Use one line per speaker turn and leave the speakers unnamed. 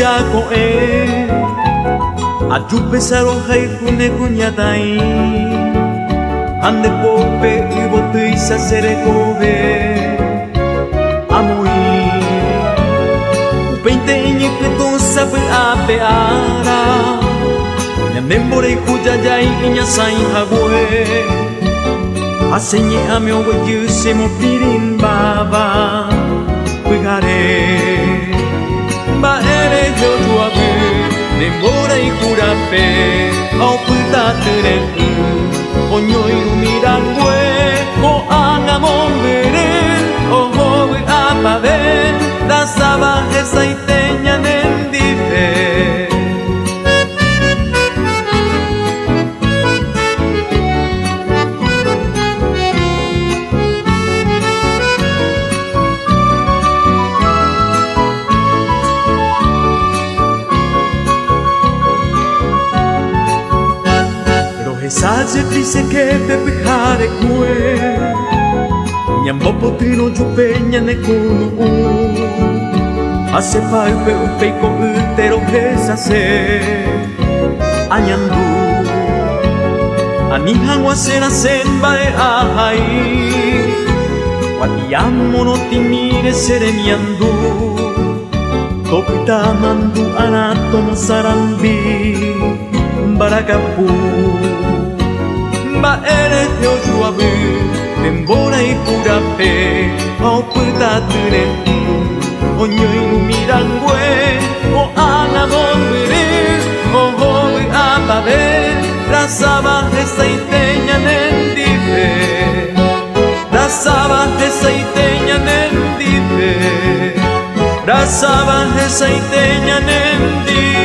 siako aju pesaro hai kune kunyatai ande pope ibotui sasere kobe amoi upeinte inye keto sabe apeara nyamembore kujajai inya sai hagwe asenye ameo wejuse mo pirin baba Pigare Ba ere jojuabu Nembora y curape Au putatere Onyoi umirangwe O angamongere O howe apave Da saba esa iteña nendife Saje dice que pepe jare kue Nyambopo trino jupeña ne kunu Hace palpe upe ko utero pesa se Anyandu Anihan wasera senba e ahai Watiamo no timire seremiandu Topita mandu anato no sarambi Barakapu Ba ere jojuabu Nembora y curape Au putature Onyoi umirangwe O anamongere O hoi apave Rasaba esa iteña nendive Rasaba esa iteña nendive Rasaba esa iteña nendive